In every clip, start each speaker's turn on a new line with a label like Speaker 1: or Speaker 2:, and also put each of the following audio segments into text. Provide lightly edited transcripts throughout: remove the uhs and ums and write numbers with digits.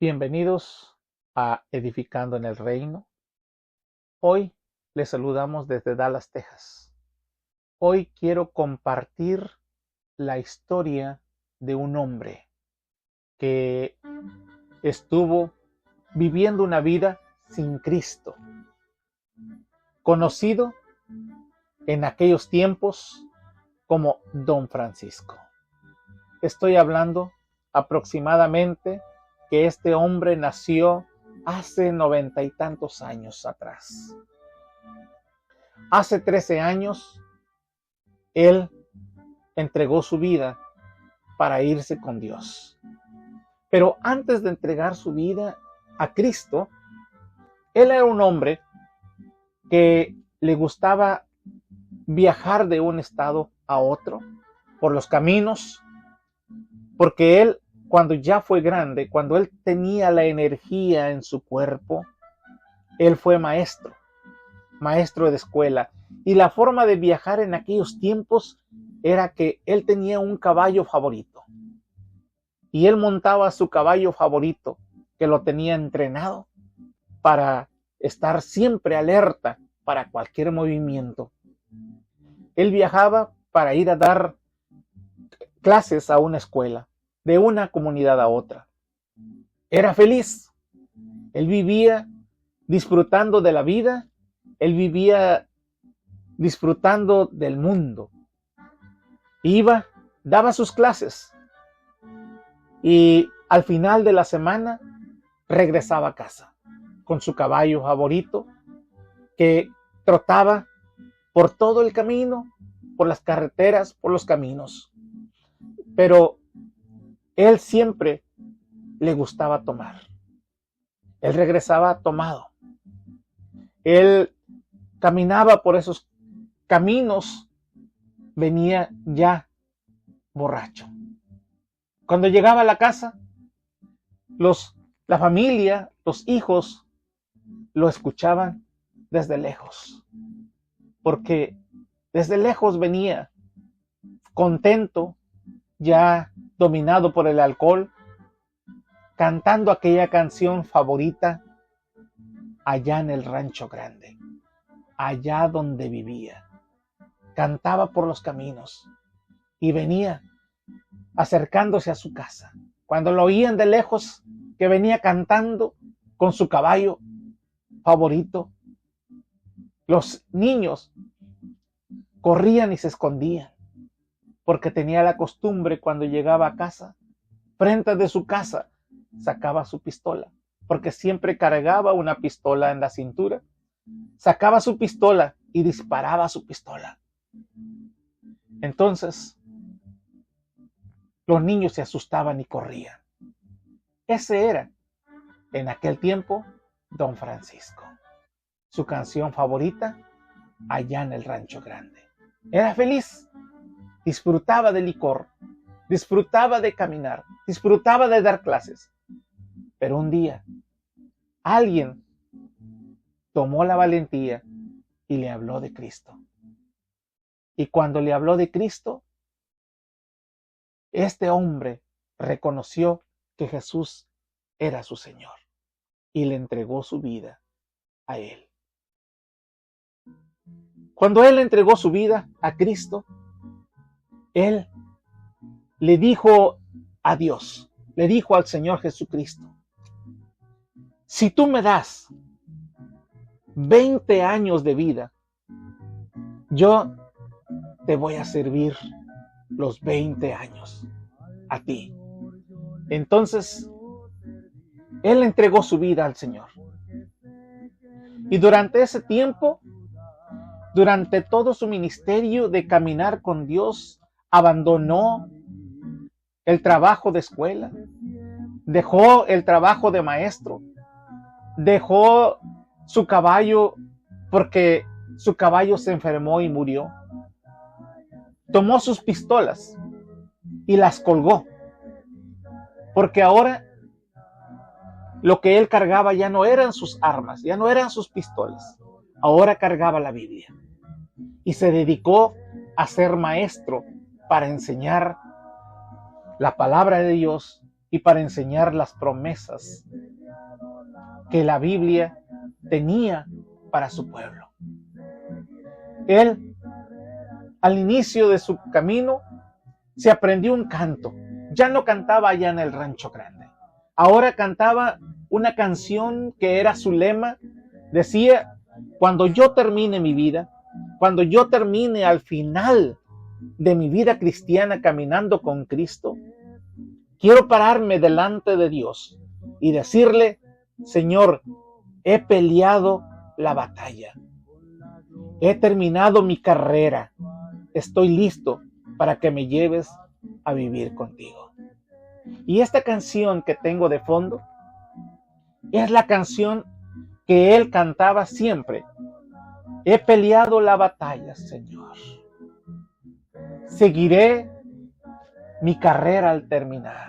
Speaker 1: Bienvenidos a Edificando en el Reino. Hoy les saludamos desde Dallas, Texas. Hoy quiero compartir la historia de un hombre que estuvo viviendo una vida sin Cristo, conocido en aquellos tiempos como Don Francisco. Estoy hablando aproximadamente que este hombre nació hace 90 y tantos años atrás. Hace 13 años, él entregó su vida para irse con Dios. Pero antes de entregar su vida a Cristo, él era un hombre que le gustaba viajar de un estado a otro por los caminos, porque él, cuando ya fue grande, cuando él tenía la energía en su cuerpo, él fue maestro de escuela. Y la forma de viajar en aquellos tiempos era que él tenía un caballo favorito. Y él montaba su caballo favorito, que lo tenía entrenado para estar siempre alerta para cualquier movimiento. Él viajaba para ir a dar clases a una escuela, de una comunidad a otra. Era feliz. Él vivía disfrutando de la vida. Él vivía disfrutando del mundo. Iba, daba sus clases y al final de la semana regresaba a casa con su caballo favorito que trotaba por todo el camino, por las carreteras, por los caminos. Pero él siempre le gustaba tomar. Él regresaba tomado. Él caminaba por esos caminos, venía ya borracho. Cuando llegaba a la casa, la familia, los hijos, lo escuchaban desde lejos, porque desde lejos venía contento, ya dominado por el alcohol, cantando aquella canción favorita allá en el rancho grande, allá donde vivía. Cantaba por los caminos y venía acercándose a su casa. Cuando lo oían de lejos, que venía cantando con su caballo favorito, los niños corrían y se escondían, porque tenía la costumbre cuando llegaba a casa, frente de su casa, sacaba su pistola, porque siempre cargaba una pistola en la cintura, sacaba su pistola y disparaba su pistola. Entonces, los niños se asustaban y corrían. Ese era, en aquel tiempo, Don Francisco. Su canción favorita, allá en el rancho grande. Era feliz, disfrutaba del licor, disfrutaba de caminar, disfrutaba de dar clases. Pero un día, alguien tomó la valentía y le habló de Cristo. Y cuando le habló de Cristo, este hombre reconoció que Jesús era su Señor y le entregó su vida a él. Cuando él entregó su vida a Cristo, él le dijo a Dios, le dijo al Señor Jesucristo: si tú me das 20 años de vida, yo te voy a servir los 20 años a ti. Entonces, él entregó su vida al Señor. Y durante ese tiempo, durante todo su ministerio de caminar con Dios, abandonó el trabajo de escuela, dejó el trabajo de maestro, dejó su caballo porque su caballo se enfermó y murió. Tomó sus pistolas y las colgó, porque ahora lo que él cargaba ya no eran sus armas, ya no eran sus pistolas, ahora cargaba la Biblia y se dedicó a ser maestro para enseñar la palabra de Dios y para enseñar las promesas que la Biblia tenía para su pueblo. Él, al inicio de su camino, se aprendió un canto. Ya no cantaba allá en el rancho grande. Ahora cantaba una canción que era su lema. Decía: cuando yo termine mi vida, cuando yo termine al final de mi vida cristiana caminando con Cristo, quiero pararme delante de Dios y decirle: Señor, he peleado la batalla. He terminado mi carrera. Estoy listo para que me lleves a vivir contigo. Y esta canción que tengo de fondo es la canción que él cantaba siempre. He peleado la batalla, Señor. Seguiré mi carrera al terminar.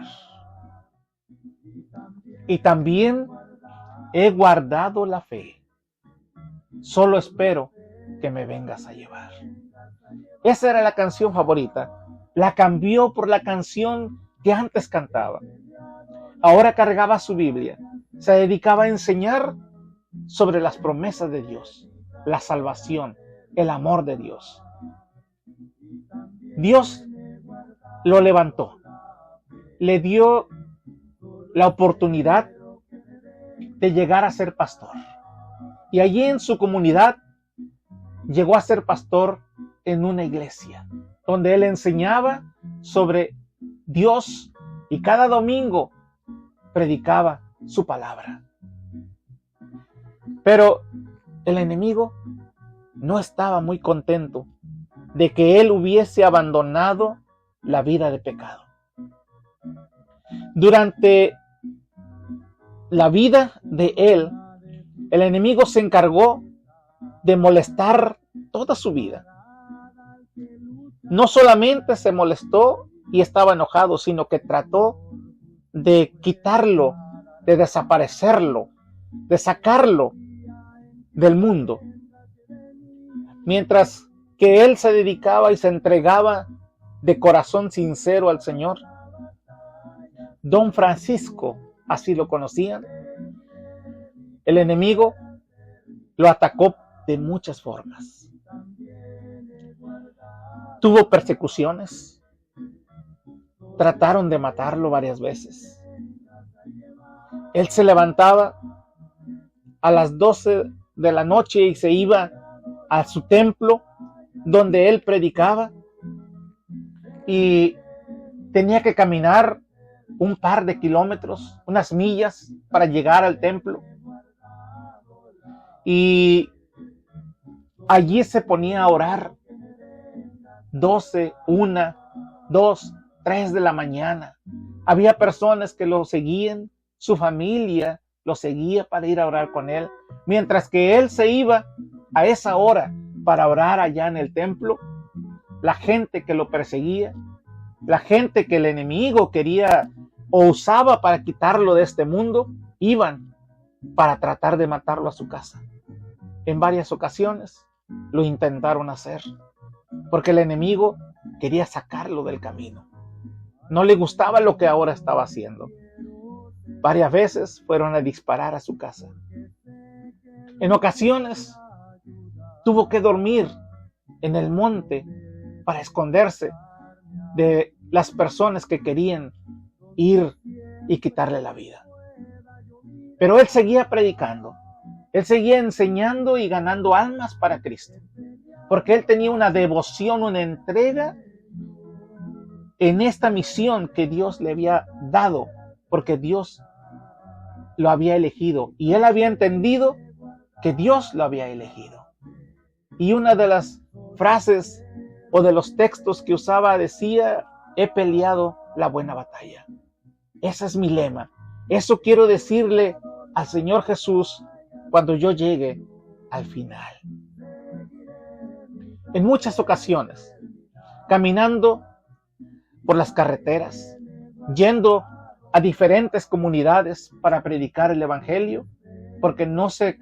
Speaker 1: Y también he guardado la fe. Solo espero que me vengas a llevar. Esa era la canción favorita. La cambió por la canción que antes cantaba. Ahora cargaba su Biblia. Se dedicaba a enseñar sobre las promesas de Dios, la salvación, el amor de Dios. Dios lo levantó. Le dio la oportunidad de llegar a ser pastor. Y allí en su comunidad llegó a ser pastor en una iglesia, donde él enseñaba sobre Dios y cada domingo predicaba su palabra. Pero el enemigo no estaba muy contento de que él hubiese abandonado la vida de pecado. Durante la vida de él, el enemigo se encargó de molestar toda su vida. No solamente se molestó y estaba enojado, sino que trató de quitarlo, de desaparecerlo, de sacarlo del mundo. Mientras que él se dedicaba y se entregaba de corazón sincero al Señor, Don Francisco, así lo conocían, el enemigo lo atacó de muchas formas. Tuvo persecuciones, trataron de matarlo varias veces. Él se levantaba a las 12 de la noche y se iba a su templo donde él predicaba y tenía que caminar un par de kilómetros, unas millas para llegar al templo. Y allí se ponía a orar 12, 1, 2, 3 de la mañana. Había personas que lo seguían, su familia lo seguía para ir a orar con él. Mientras que él se iba a esa hora para orar allá en el templo, la gente que lo perseguía, la gente que el enemigo quería o usaba para quitarlo de este mundo, iban para tratar de matarlo a su casa. En varias ocasiones lo intentaron hacer, porque el enemigo quería sacarlo del camino. No le gustaba lo que ahora estaba haciendo. Varias veces fueron a disparar a su casa. En ocasiones tuvo que dormir en el monte para esconderse de las personas que querían ir y quitarle la vida. Pero él seguía predicando. Él seguía enseñando y ganando almas para Cristo. Porque él tenía una devoción, una entrega en esta misión que Dios le había dado. Porque Dios lo había elegido. Y él había entendido que Dios lo había elegido. Y una de las frases o de los textos que usaba decía: he peleado la buena batalla. Ese es mi lema. Eso quiero decirle al Señor Jesús cuando yo llegue al final. En muchas ocasiones, caminando por las carreteras, yendo a diferentes comunidades para predicar el Evangelio, porque no se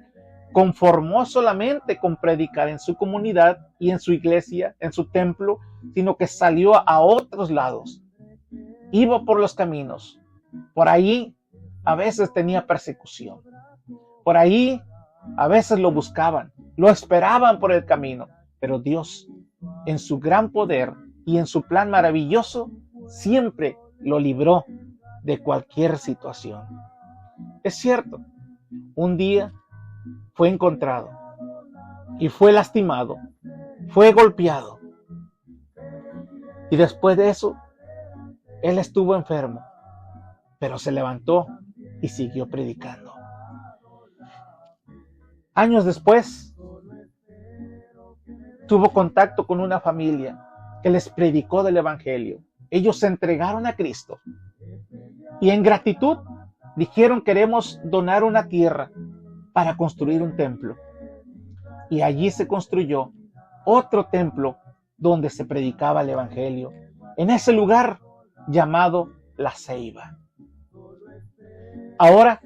Speaker 1: conformó solamente con predicar en su comunidad y en su iglesia, en su templo, sino que salió a otros lados. Iba por los caminos, Por ahí a veces tenía persecución. Por ahí a veces lo buscaban, lo esperaban por el camino. Pero Dios, en su gran poder y en su plan maravilloso, siempre lo libró de cualquier situación. Es cierto, un día fue encontrado y fue lastimado, fue golpeado. Y después de eso, él estuvo enfermo, pero se levantó y siguió predicando. Años después, tuvo contacto con una familia que les predicó del Evangelio. Ellos se entregaron a Cristo y en gratitud dijeron: queremos donar una tierra para construir un templo. Y allí se construyó otro templo donde se predicaba el Evangelio, en ese lugar llamado La Ceiba. Ahora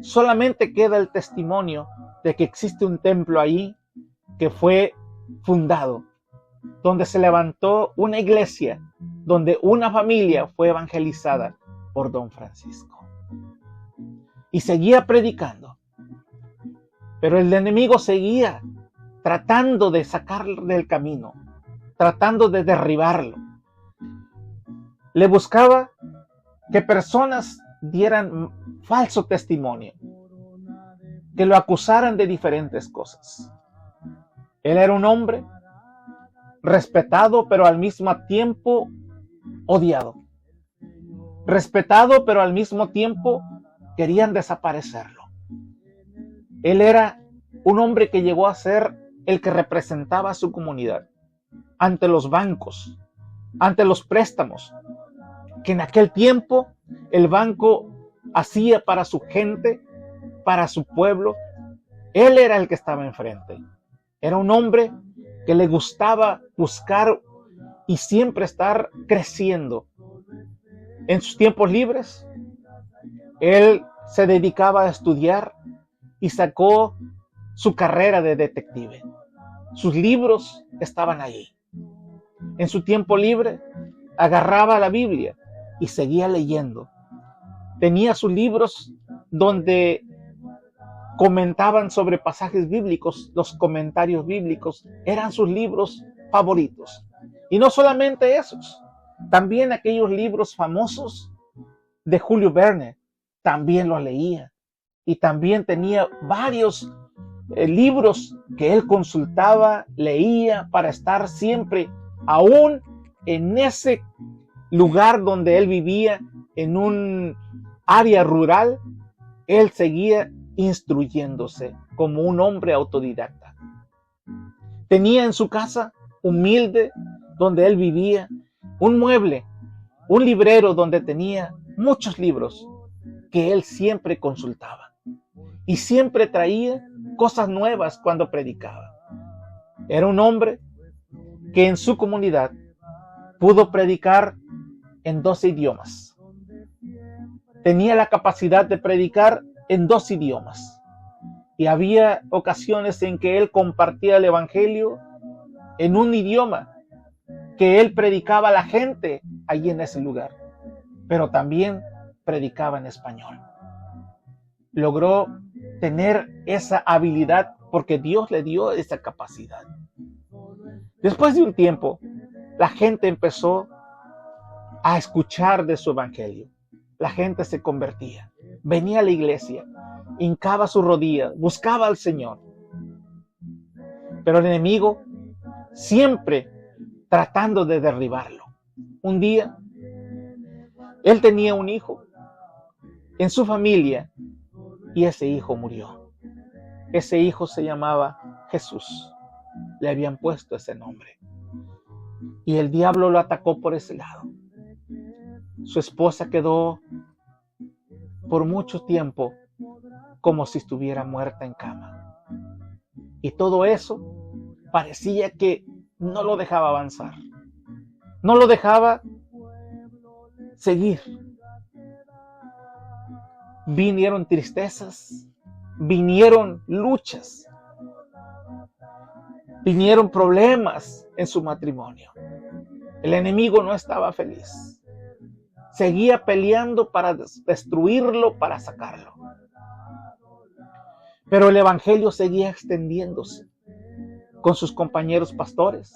Speaker 1: solamente queda el testimonio de que existe un templo ahí que fue fundado, donde se levantó una iglesia, donde una familia fue evangelizada por Don Francisco. Y seguía predicando. Pero el enemigo seguía tratando de sacarlo del camino, tratando de derribarlo. Le buscaba que personas dieran falso testimonio, que lo acusaran de diferentes cosas. Él era un hombre respetado, pero al mismo tiempo odiado. Respetado, pero al mismo tiempo querían desaparecerlo. Él era un hombre que llegó a ser el que representaba a su comunidad ante los bancos, ante los préstamos, que en aquel tiempo el banco hacía para su gente, para su pueblo. Él era el que estaba enfrente. Era un hombre que le gustaba buscar y siempre estar creciendo. En sus tiempos libres, él se dedicaba a estudiar y sacó su carrera de detective. Sus libros estaban ahí. En su tiempo libre, agarraba la Biblia y seguía leyendo. Tenía sus libros donde comentaban sobre pasajes bíblicos. Los comentarios bíblicos eran sus libros favoritos. Y no solamente esos, también aquellos libros famosos de Julio Verne, también los leía. Y también tenía varios libros que él consultaba, leía para estar siempre, aún en ese lugar donde él vivía, en un área rural, él seguía instruyéndose como un hombre autodidacta. Tenía en su casa humilde, donde él vivía, un mueble, un librero donde tenía muchos libros que él siempre consultaba y siempre traía cosas nuevas cuando predicaba. Era un hombre que en su comunidad pudo predicar en 12 idiomas. Tenía la capacidad de predicar en 2 idiomas. Y había ocasiones en que él compartía el Evangelio en un idioma que él predicaba a la gente allí en ese lugar, pero también predicaba en español. Logró tener esa habilidad porque Dios le dio esa capacidad. Después de un tiempo, la gente empezó a escuchar de su evangelio. La gente se convertía, venía a la iglesia, hincaba sus rodillas, buscaba al Señor. Pero el enemigo siempre tratando de derribarlo. Un día, él tenía un hijo en su familia y ese hijo murió. Ese hijo se llamaba Jesús. Le habían puesto ese nombre. Y el diablo lo atacó por ese lado. Su esposa quedó por mucho tiempo como si estuviera muerta en cama. Y todo eso parecía que no lo dejaba avanzar. No lo dejaba seguir. Vinieron tristezas, vinieron luchas, vinieron problemas en su matrimonio. El enemigo no estaba feliz. seguía peleando para destruirlo, para sacarlo. Pero el evangelio seguía extendiéndose con sus compañeros pastores,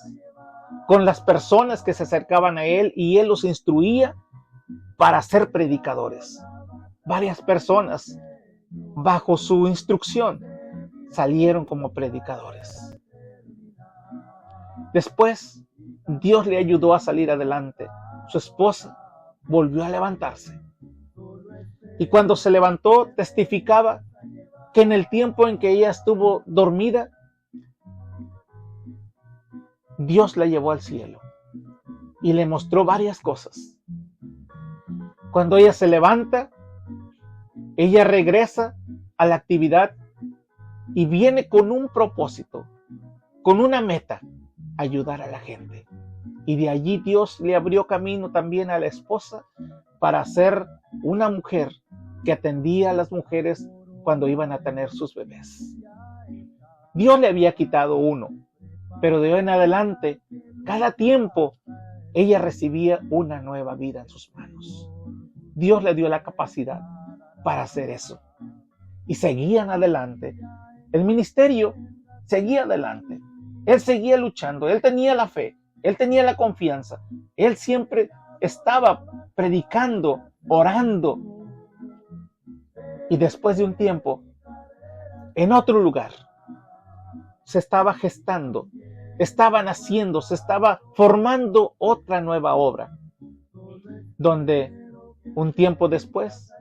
Speaker 1: con las personas que se acercaban a él, y él los instruía para ser predicadores. Varias personas, bajo su instrucción, salieron como predicadores. Después, Dios le ayudó a salir adelante. Su esposa volvió a levantarse. Y cuando se levantó, testificaba que en el tiempo en que ella estuvo dormida, Dios la llevó al cielo y le mostró varias cosas. Cuando ella se levanta, ella regresa a la actividad y viene con un propósito, con una meta: ayudar a la gente. Y de allí Dios le abrió camino también a la esposa para ser una mujer que atendía a las mujeres cuando iban a tener sus bebés. Dios le había quitado uno, pero de hoy en adelante, cada tiempo, ella recibía una nueva vida en sus manos. Dios le dio la capacidad para hacer eso. Y seguían adelante. El ministerio seguía adelante. Él seguía luchando. Él tenía la fe. Él tenía la confianza. Él siempre estaba predicando, orando. Y después de un tiempo, en otro lugar, se estaba gestando, estaba naciendo, se estaba formando otra nueva obra, donde un tiempo después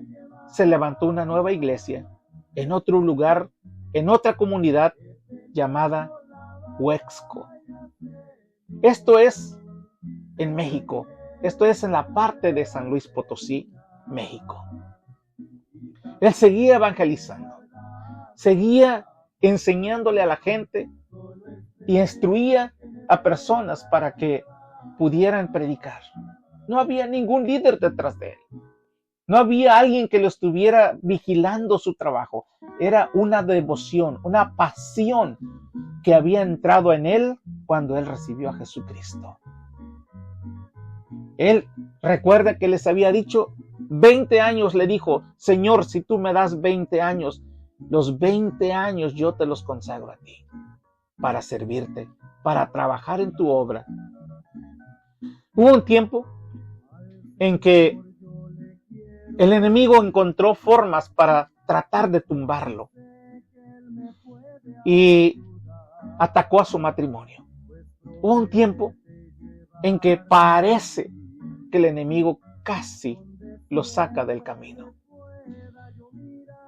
Speaker 1: se levantó una nueva iglesia en otro lugar, en otra comunidad llamada Huexco. Esto es en México, esto es en la parte de San Luis Potosí, México. Él seguía evangelizando, seguía enseñándole a la gente y instruía a personas para que pudieran predicar. No había ningún líder detrás de él. No había alguien que lo estuviera vigilando su trabajo. Era una devoción, una pasión que había entrado en él cuando él recibió a Jesucristo. Él recuerda que les había dicho, 20 años le dijo: Señor, si tú me das 20 años, los 20 años yo te los consagro a ti, para servirte, para trabajar en tu obra. Hubo un tiempo en que el enemigo encontró formas para tratar de tumbarlo y atacó a su matrimonio. Hubo un tiempo en que parece que el enemigo casi lo saca del camino.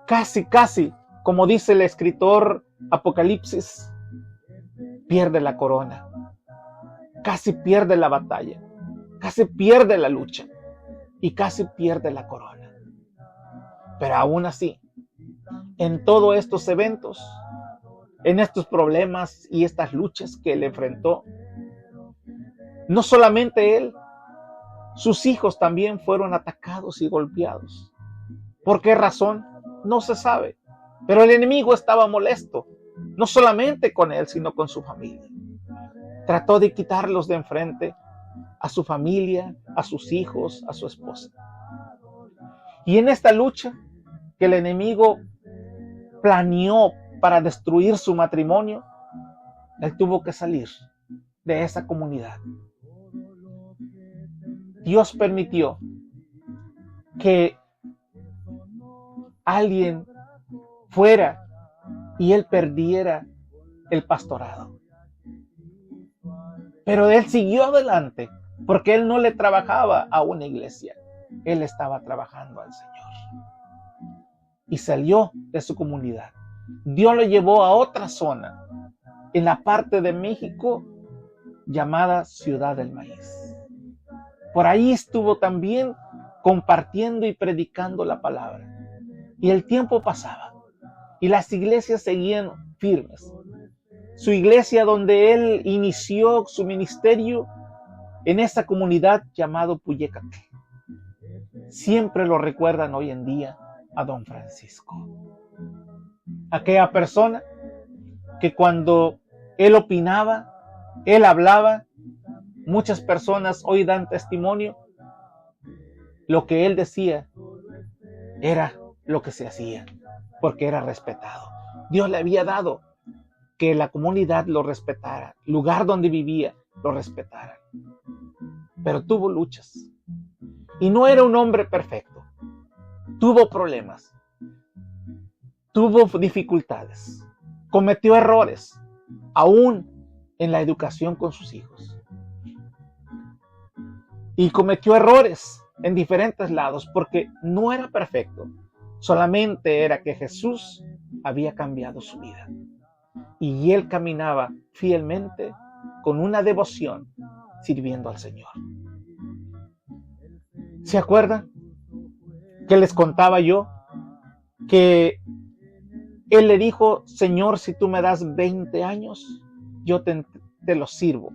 Speaker 1: Casi, como dice el escritor Apocalipsis, pierde la corona, casi pierde la batalla, casi pierde la lucha y casi pierde la corona. Pero aún así, en todos estos eventos, en estos problemas y estas luchas que él enfrentó, no solamente él, sus hijos también fueron atacados y golpeados. ¿Por qué razón? No se sabe. Pero el enemigo estaba molesto, no solamente con él, sino con su familia. Trató de quitarlos de enfrente, a su familia, a sus hijos, a su esposa. Y en esta lucha que el enemigo planeó para destruir su matrimonio, él tuvo que salir de esa comunidad. Dios permitió que alguien fuera y él perdiera el pastorado. Pero él siguió adelante porque él no le trabajaba a una iglesia, él estaba trabajando al Señor. Y salió de su comunidad. Dios lo llevó a otra zona, en la parte de México llamada Ciudad del Maíz. Por ahí estuvo también compartiendo y predicando la palabra. Y el tiempo pasaba y las iglesias seguían firmes. Su iglesia donde él inició su ministerio, en esa comunidad llamado Puyécatl. Siempre lo recuerdan hoy en día a don Francisco. Aquella persona que cuando él opinaba, él hablaba, muchas personas hoy dan testimonio, lo que él decía era lo que se hacía, porque era respetado. Dios le había dado que la comunidad lo respetara, el lugar donde vivía lo respetara. Pero tuvo luchas. Y no era un hombre perfecto. Tuvo problemas. Tuvo dificultades. Cometió errores, aún en la educación con sus hijos. Y cometió errores en diferentes lados porque no era perfecto. Solamente era que Jesús había cambiado su vida. Y él caminaba fielmente con una devoción sirviendo al Señor. ¿Se acuerdan que les contaba yo que él le dijo: Señor, si tú me das 20 años, yo te los sirvo.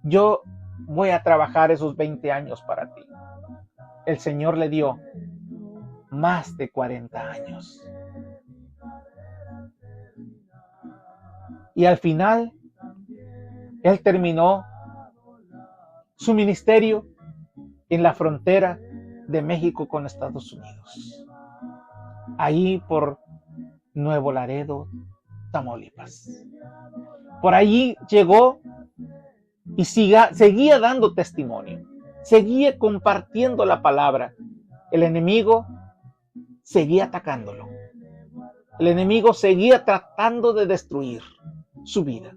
Speaker 1: Yo voy a trabajar esos 20 años para ti. El Señor le dio más de 40 años. Y al final, él terminó su ministerio en la frontera de México con Estados Unidos. Ahí por Nuevo Laredo, Tamaulipas. Por allí llegó y seguía dando testimonio. Seguía compartiendo la palabra. El enemigo seguía atacándolo. El enemigo seguía tratando de destruir su vida.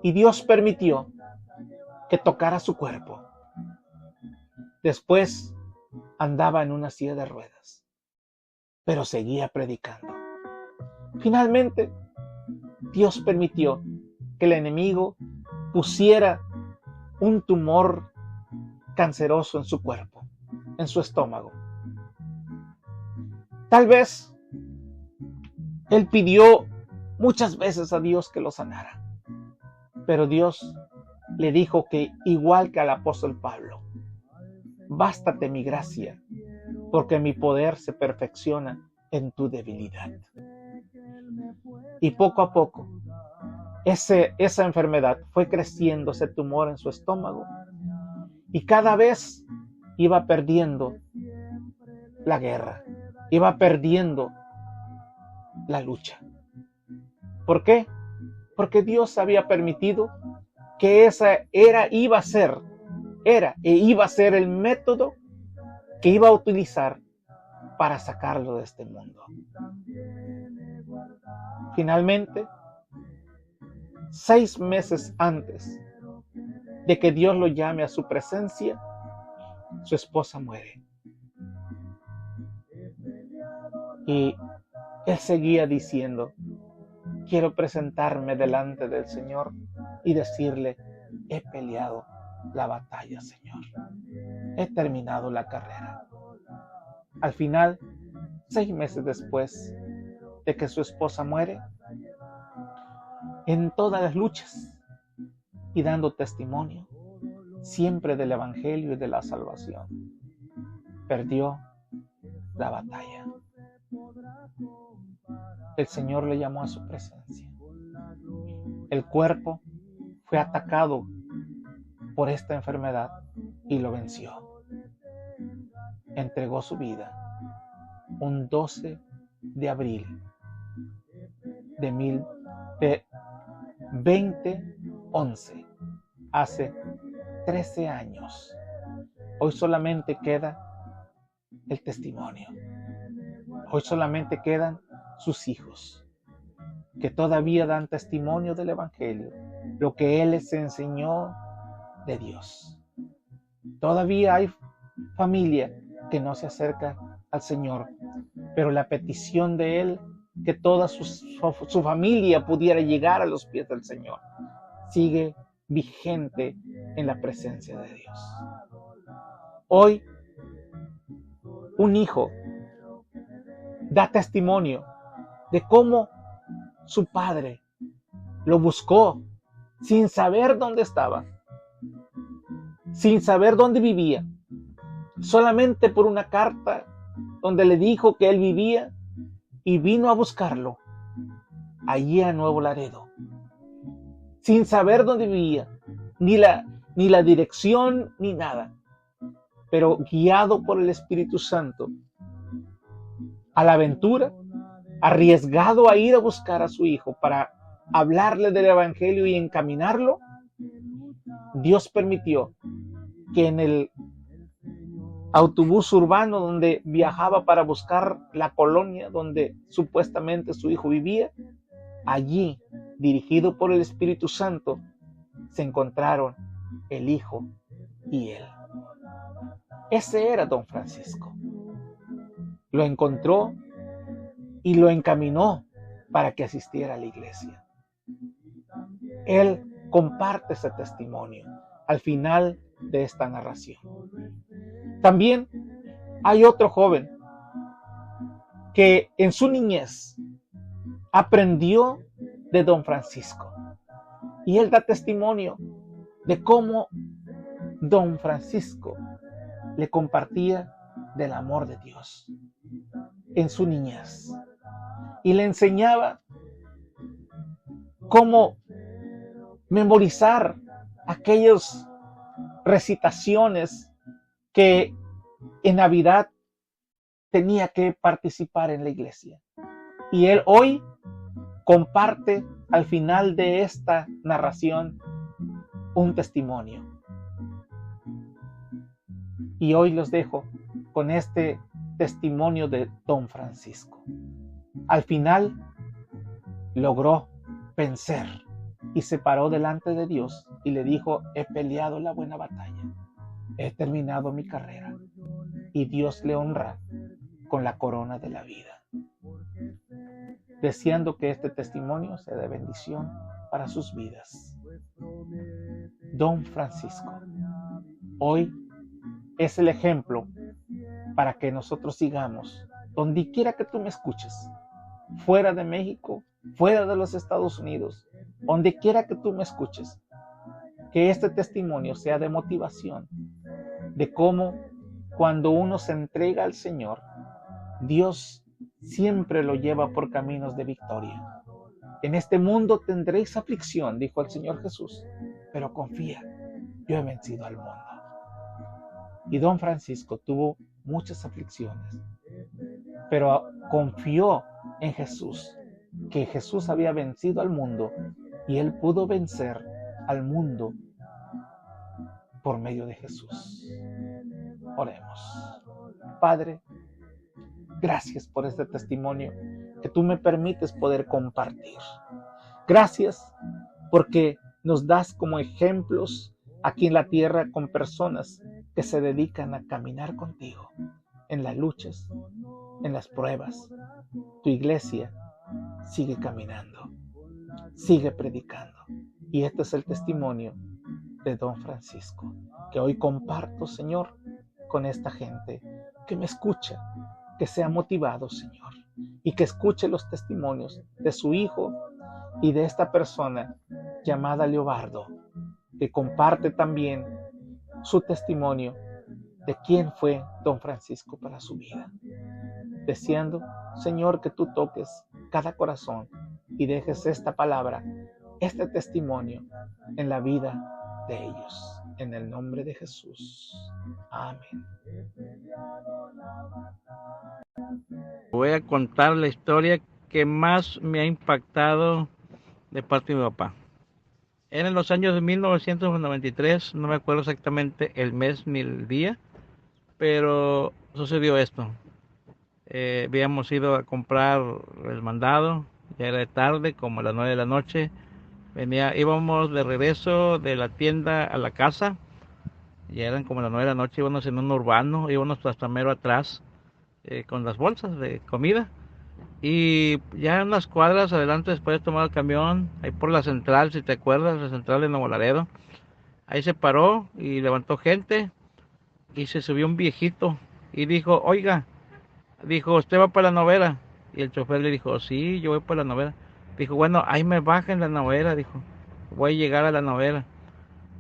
Speaker 1: Y Dios permitió que tocara su cuerpo. Después andaba en una silla de ruedas, pero seguía predicando. Finalmente, Dios permitió que el enemigo pusiera un tumor canceroso en su cuerpo, en su estómago. Tal vez él pidió muchas veces a Dios que lo sanara, pero Dios le dijo que, igual que al apóstol Pablo: bástate mi gracia, porque mi poder se perfecciona en tu debilidad. Y poco a poco, esa enfermedad fue creciendo, ese tumor en su estómago, y cada vez iba perdiendo la guerra, iba perdiendo la lucha. ¿Por qué? Porque Dios había permitido que iba a ser el método que iba a utilizar para sacarlo de este mundo. Finalmente, 6 meses antes de que Dios lo llame a su presencia, su esposa muere. Y él seguía diciendo: quiero presentarme delante del Señor y decirle: he peleado la batalla, Señor. He terminado la carrera. Al final, 6 meses después de que su esposa muere, en todas las luchas y dando testimonio siempre del Evangelio y de la salvación, perdió la batalla. El Señor le llamó a su presencia. El cuerpo fue atacado por esta enfermedad y lo venció. Entregó su vida un 12 de abril de 2011, hace 13 años. Hoy solamente queda el testimonio. Hoy solamente quedan sus hijos, que todavía dan testimonio del Evangelio, lo que Él les enseñó de Dios. Todavía hay familia que no se acerca al Señor, pero la petición de Él, que toda su familia pudiera llegar a los pies del Señor, sigue vigente en la presencia de Dios. Hoy, un hijo da testimonio de cómo su padre lo buscó sin saber dónde estaba, sin saber dónde vivía, solamente por una carta donde le dijo que él vivía, y vino a buscarlo allí a Nuevo Laredo, sin saber dónde vivía, ni la dirección, ni nada. pero guiado por el Espíritu Santo, a la aventura, arriesgado a ir a buscar a su hijo para hablarle del Evangelio y encaminarlo, Dios permitió que en el autobús urbano donde viajaba para buscar la colonia donde supuestamente su hijo vivía, allí, dirigido por el Espíritu Santo, se encontraron el hijo y él. Ese era don Francisco. Lo encontró y lo encaminó para que asistiera a la iglesia. Él comparte ese testimonio al final de esta narración. También hay otro joven que en su niñez aprendió de don Francisco y él da testimonio de cómo don Francisco le compartía del amor de Dios en su niñez y le enseñaba cómo memorizar aquellas recitaciones que en Navidad tenía que participar en la iglesia. Y él hoy comparte al final de esta narración un testimonio. Y hoy los dejo con este testimonio de don Francisco. Al final logró vencer y se paró delante de Dios y le dijo: he peleado la buena batalla, he terminado mi carrera, y Dios le honra con la corona de la vida. Deseando que este testimonio sea de bendición para sus vidas. Don Francisco hoy es el ejemplo para que nosotros sigamos, donde quiera que tú me escuches, fuera de México, fuera de los Estados Unidos, donde quiera que tú me escuches, que este testimonio sea de motivación, de cómo cuando uno se entrega al Señor, Dios siempre lo lleva por caminos de victoria. En este mundo tendréis aflicción, dijo el Señor Jesús, pero confía, yo he vencido al mundo. Y don Francisco tuvo muchas aflicciones, pero confió en Jesús, que Jesús había vencido al mundo y él pudo vencer al mundo por medio de Jesús. Oremos. Padre, gracias por este testimonio que tú me permites poder compartir. Gracias porque nos das como ejemplos aquí en la tierra con personas que se dedican a caminar contigo en las luchas, en las pruebas. Tu iglesia sigue caminando, sigue predicando. Y este es el testimonio de don Francisco, que hoy comparto, Señor, con esta gente que me escucha, que sea motivado, Señor, y que escuche los testimonios de su hijo y de esta persona llamada Leobardo, que comparte también su testimonio de quién fue don Francisco para su vida. Deseando, Señor, que tú toques cada corazón y dejes esta palabra, este testimonio en la vida de ellos. En el nombre de Jesús. Amén.
Speaker 2: Voy a contar la historia que más me ha impactado de parte de mi papá. Era en los años de 1993, no me acuerdo exactamente el mes ni el día, pero sucedió esto. Habíamos ido a comprar el mandado, ya era tarde, como a las 9 de la noche. Íbamos de regreso de la tienda a la casa, ya eran como las 9 de la noche, íbamos en un urbano, íbamos hasta mero atrás con las bolsas de comida. Y ya unas cuadras adelante, después de tomar el camión, ahí por la central, si te acuerdas, la central de Nuevo Laredo, ahí se paró y levantó gente y se subió un viejito y dijo: oiga, dijo, ¿usted va para la Novera? Y el chofer le dijo: sí, yo voy para la Novera. Dijo: bueno, ahí me baja en la Novera, dijo, voy a llegar a la Novera.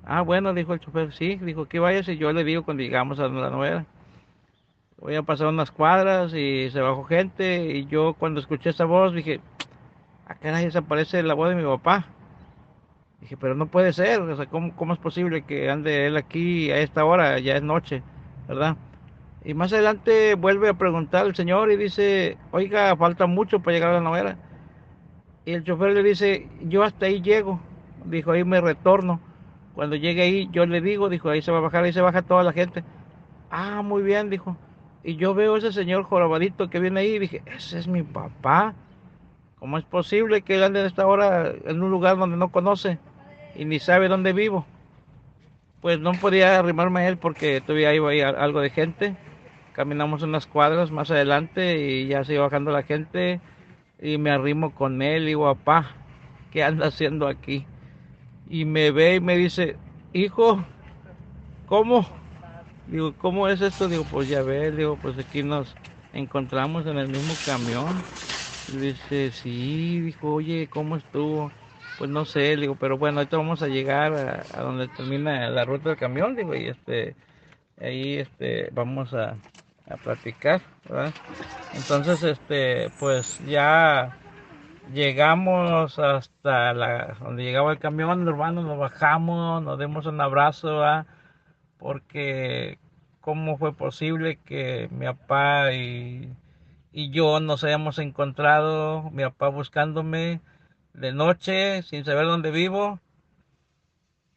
Speaker 2: Ah, bueno, dijo el chofer, sí, dijo, que vayas y yo le digo cuando llegamos a la Novera. Voy a pasar unas cuadras y se bajó gente y yo cuando escuché esa voz dije: ah, caray, esa parece la voz de mi papá. Dije: pero no puede ser, o sea, ¿cómo es posible que ande él aquí a esta hora? Ya es noche, ¿verdad? Y más adelante vuelve a preguntar al señor y dice, oiga, falta mucho para llegar a la Noguera. Y el chofer le dice, yo hasta ahí llego, dijo, ahí me retorno. Cuando llegue ahí, yo le digo, dijo, ahí se va a bajar, ahí se baja toda la gente. Ah, muy bien, dijo. Y yo veo ese señor jorobadito que viene ahí y dije, ese es mi papá. ¿Cómo es posible que él ande a esta hora en un lugar donde no conoce y ni sabe dónde vivo? Pues no podía arrimarme a él porque todavía iba ahí algo de gente. Caminamos unas cuadras más adelante y ya se iba bajando la gente y me arrimo con él y digo, papá, ¿qué anda haciendo aquí? Y me ve y me dice, hijo, ¿cómo? Digo, ¿cómo es esto? Digo, pues ya ves, digo, pues aquí nos encontramos en el mismo camión. Y dice, sí, dijo, oye, ¿cómo estuvo? Pues no sé, digo, pero bueno, ahorita vamos a llegar a donde termina la ruta del camión, digo, y ahí vamos a platicar, ¿verdad? Entonces, pues ya llegamos hasta donde llegaba el camión, hermano, nos bajamos, nos dimos un abrazo, ¿verdad? Porque cómo fue posible que mi papá y yo nos hayamos encontrado, mi papá buscándome de noche sin saber dónde vivo,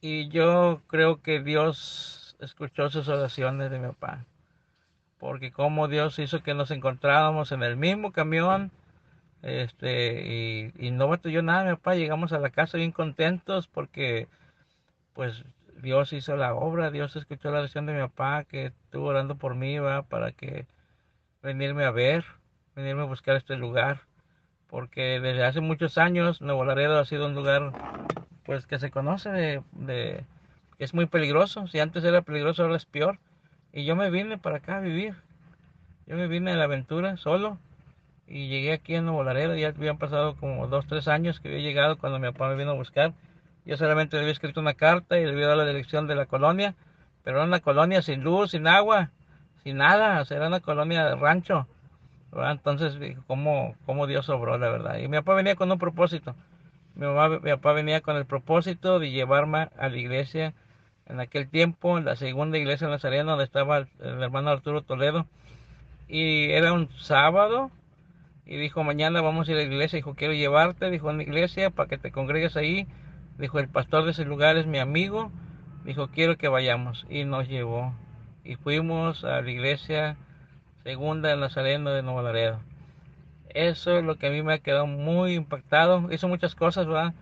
Speaker 2: y yo creo que Dios escuchó sus oraciones de mi papá, porque como Dios hizo que nos encontráramos en el mismo camión, y no batalló nada mi papá, llegamos a la casa bien contentos porque pues Dios hizo la obra, Dios escuchó la oración de mi papá que estuvo orando por mí, va, para que venirme a ver, venirme a buscar este lugar, porque desde hace muchos años Nuevo Laredo ha sido un lugar pues que se conoce que es muy peligroso. Si antes era peligroso, ahora es peor. Y yo me vine para acá a vivir, yo me vine a la aventura solo y llegué aquí en Nuevo Laredo. Ya habían pasado como 2, 3 años que había llegado cuando mi papá me vino a buscar. Yo solamente le había escrito una carta y le había dado la dirección de la colonia, pero era una colonia sin luz, sin agua, sin nada, o sea, era una colonia de rancho, ¿verdad? Entonces, cómo Dios obró, la verdad. Y mi papá venía con un propósito. Mi papá venía con el propósito de llevarme a la iglesia en aquel tiempo, en la segunda iglesia nazarena donde estaba el hermano Arturo Toledo. Y era un sábado y dijo, mañana vamos a ir a la iglesia. Dijo, quiero llevarte, dijo, a la iglesia para que te congregues ahí. Dijo, el pastor de ese lugar es mi amigo. Dijo, quiero que vayamos. Y nos llevó. Y fuimos a la iglesia segunda del Nazareno de Nuevo Laredo. Eso es lo que a mí me ha quedado muy impactado. Hizo muchas cosas, ¿verdad?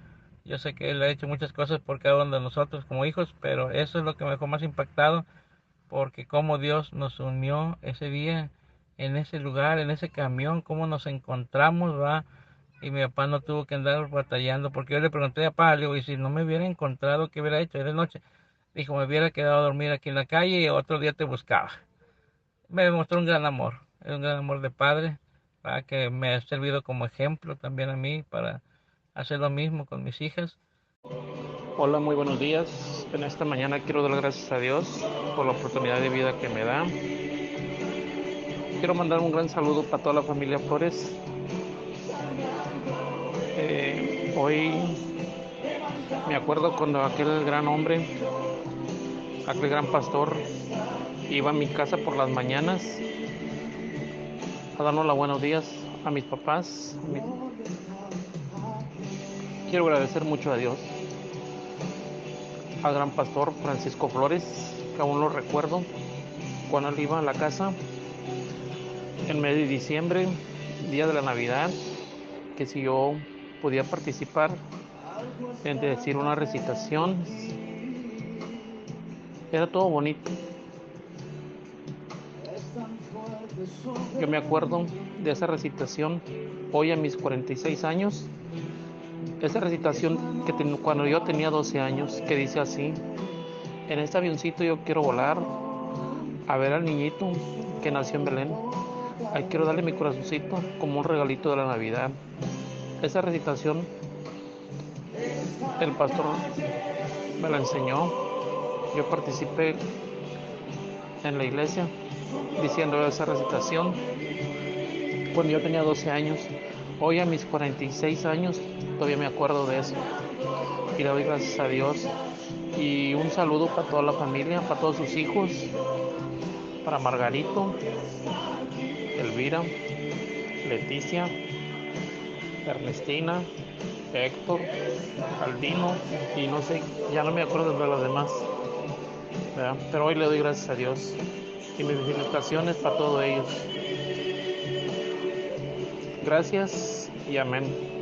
Speaker 2: Yo sé que él ha hecho muchas cosas por cada uno de nosotros como hijos, pero eso es lo que me dejó más impactado, porque cómo Dios nos unió ese día en ese lugar, en ese camión, cómo nos encontramos, ¿va? Y mi papá no tuvo que andar batallando, porque yo le pregunté a papá, le digo, y si no me hubiera encontrado, ¿qué hubiera hecho? Era de noche. Dijo, me hubiera quedado a dormir aquí en la calle y otro día te buscaba. Me demostró un gran amor, es un gran amor de padre, ¿va? Que me ha servido como ejemplo también a mí para hacer lo mismo con mis hijas.
Speaker 3: Hola, muy buenos días. En esta mañana quiero dar gracias a Dios por la oportunidad de vida que me da. Quiero mandar un gran saludo para toda la familia Flores. Hoy me acuerdo cuando aquel gran hombre, aquel gran pastor, iba a mi casa por las mañanas a darnos los buenos días a mis papás. Quiero agradecer mucho a Dios, al gran pastor Francisco Flores, que aún lo recuerdo, cuando él iba a la casa en mes de diciembre, día de la Navidad, que si yo podía participar en decir una recitación, era todo bonito. Yo me acuerdo de esa recitación hoy a mis 46 años, esa recitación que cuando yo tenía 12 años, que dice así: en este avioncito yo quiero volar a ver al niñito que nació en Belén. Ahí quiero darle mi corazoncito como un regalito de la Navidad. Esa recitación el pastor me la enseñó. Yo participé en la iglesia diciendo esa recitación cuando yo tenía 12 años. Hoy a mis 46 años todavía me acuerdo de eso y le doy gracias a Dios. Y un saludo para toda la familia, para todos sus hijos, para Margarito, Elvira, Leticia, Ernestina, Héctor, Aldino y no sé, ya no me acuerdo de los demás, ¿verdad? Pero hoy le doy gracias a Dios y mis felicitaciones para todos ellos. Gracias y amén.